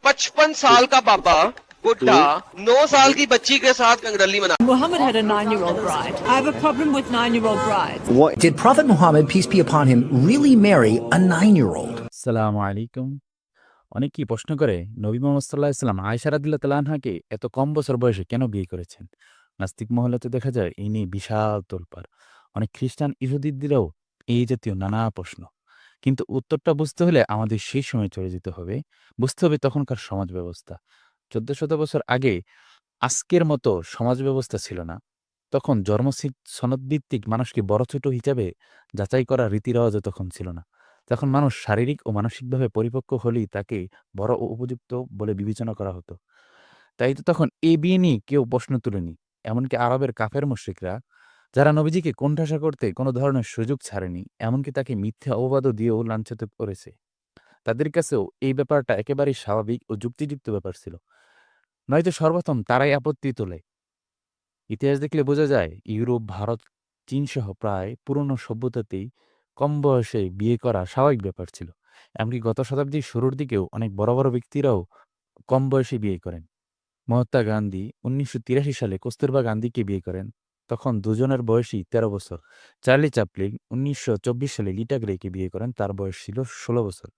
55 साल का पापा बुड्ढा 9 साल की बच्ची के साथ कंगरली मना। Muhammad had a 9-year-old bride. I have a problem with 9-year-old brides. Did Prophet Muhammad, peace be upon him, really marry a 9-year-old? আসসালামু আলাইকুম। অনেকেই প্রশ্ন করে নবী মোহাম্মদ সাল্লাল্লাহু আলাইহি সাল্লাম আয়েশা রাদিয়াল্লাহু তাআলা আনহাকে এত কম বছর বয়সে কেন বিয়ে করেছেন? নাস্তিক মহলেতে দেখা যায় এই নিয়ে বিশাল তোলপাড়। অনেক খ্রিস্টান ইহুদিদেরও এই জাতীয় নানা প্রশ্ন। কিন্তু উত্তরটা বুঝতে হলে আমাদের সেই সময় চলে যেতে হবে। বুঝতে হবে তখনকার সমাজ ব্যবস্থা। ১৪০০ বছর আগে আজকের মতো সমাজ ব্যবস্থা ছিল না। তখন সনদভিত্তিক মানুষকে বড়-ছোট হিসাবে যাচাই করার রীতি-রেওয়াজও তখন ছিল না। তখন মানুষ শারীরিক ও মানসিকভাবে পরিপক্ক হলেই তাকে বড় ও উপযুক্ত বলে বিবেচনা করা হতো। তাই তো তখন এই বিয়ে নিয়ে কেউ প্রশ্ন তুলেনি। এমনকি আরবের কাফের মুশরিকরা যারা নবীজিকে কোণঠাসা করতে কোনো ধরনের সুযোগ ছাড়েনি, এমনকি তাকে মিথ্যা অপবাদও দিয়েও লাঞ্ছিত করেছে। তাদের কাছেও এই ব্যাপারটা একেবারেই স্বাভাবিক ও যুক্তিযুক্ত ব্যাপার ছিল। নয়তো সর্বপ্রথম তারাই আপত্তি তোলে। ইতিহাস দেখলে বোঝা যায় ইউরোপ, ভারত, চীনসহ প্রায় পুরনো সভ্যতাতেই কম বয়সে বিয়ে করা স্বাভাবিক ব্যাপার ছিল। এমনকি গত শতাব্দীর শুরুর দিকেও অনেক বড় বড় ব্যক্তিরাও কম বয়সে বিয়ে করেন। মহাত্মা গান্ধী ১৯৮৩ সালে কস্তুরবা গান্ধীকে বিয়ে করেন। তখন দুজনের বয়সই ১৩ বছর। চার্লি চ্যাপলিন ১৯২৪ সালে লিটা গ্রেকে বিয়ে করেন। তার বয়স ছিল ১৬ বছর।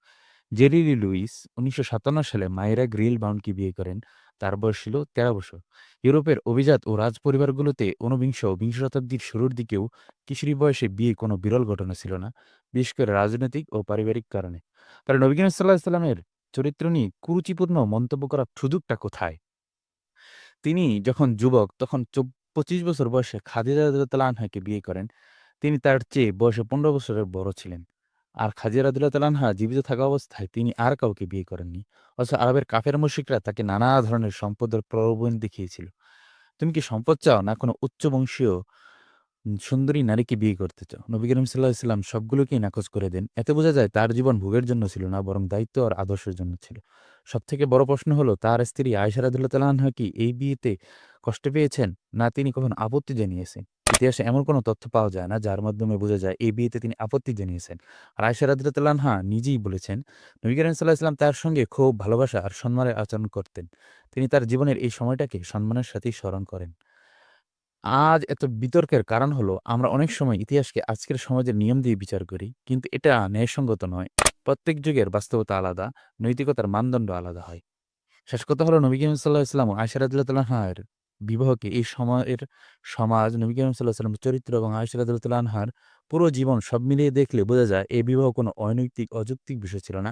জেরি লি লুইস ১৯৫৭ সালে মাইরা গ্রিল বাউন্ডকে বিয়ে করেন। তার বয়স ছিল ১৩ বছর। ইউরোপের অভিজাত ও রাজপরিবারগুলোতে ঊনবিংশ ও বিংশ শতাব্দীর শুরুর দিকেও কিশোরী বয়সে বিয়ে কোনো বিরল ঘটনা ছিল না, বিশেষ করে রাজনৈতিক ও পারিবারিক কারণে। তাহলে নবী করিম সাল্লাল্লাহু আলাইহি সাল্লামের চরিত্র নিয়ে কুরুচিপূর্ণ মন্তব্য করার সুযোগটা কোথায়? তিনি যখন যুবক তখন ২৫ বছর বয়সে খাদিজা রাদিয়াল্লাহু আনহাকে বিয়ে করেন। তিনি তার চেয়ে বয়সে ১৫ বছরের বড় ছিলেন। আর খাদিজা রাদিয়াল্লাহু আনহা জীবিত থাকা অবস্থায় তিনি আর কাউকে বিয়ে করেননি। অথচ আরবের কাফের মুশরিকরা তাকে নানা ধরনের সম্পদের প্রলোভন দেখিয়েছিল। তুমি কি সম্পদ চাও না কোনো উচ্চবংশীয় সুন্দরী নারীকে বিয়ে করতে চাও? নবী করিম সাল্লাল্লাহু আলাইহি সাল্লাম সবগুলোকেই নাকচ করে দেন। এতে বোঝা যায় তার জীবন ভোগের জন্য ছিল না, বরং দায়িত্ব আর আদর্শের জন্য ছিল। সবথেকে বড় প্রশ্ন হলো তার স্ত্রী আয়েশা রাদিয়াল্লাহু তাআলা আনহা কি এই বিয়েতে কষ্ট পেয়েছেন? না তিনি কখনো আপত্তি জানিয়েছেন? ইতিহাসে এমন কোনো তথ্য পাওয়া যায় না যার মাধ্যমে বোঝা যায় এই বিয়েতে তিনি আপত্তি জানিয়েছেন। আর আয়েশা রাদিয়াল্লাহু তাআলা আনহা নিজেই বলেছেন, নবী করিম সাল্লাল্লাহু আলাইহি সাল্লাম তার সঙ্গে খুব ভালোবাসা আর সম্মানের আচরণ করতেন। তিনি তার জীবনের এই সময়টাকে সম্মানের সাথেই স্মরণ করেন। আজ এত বিতর্কের কারণ হলো আমরা অনেক সময় ইতিহাসকে আজকের সমাজের নিয়ম দিয়ে বিচার করি, কিন্তু এটা ন্যায়সঙ্গত নয়। প্রত্যেক যুগের বাস্তবতা আলাদা, নৈতিকতার মানদণ্ড আলাদা হয়। শেষ কথা হলো নবী করিম সাল্লাল্লাহু আলাইহি ওয়াসাল্লাম ও আয়েশা রাদিয়াল্লাহু তাআলা আনহার বিবাহকে এই সময়ের সমাজ, নবী করিম সাল্লাল্লাহু আলাইহি ওয়াসাল্লামের চরিত্র এবং আয়েশা রাদিয়াল্লাহু তাআলা আনহার পুরো জীবন সব মিলিয়ে দেখলে বোঝা যায় এই বিবাহ কোনো অনৈতিক, অযৌক্তিক বিষয় ছিল না,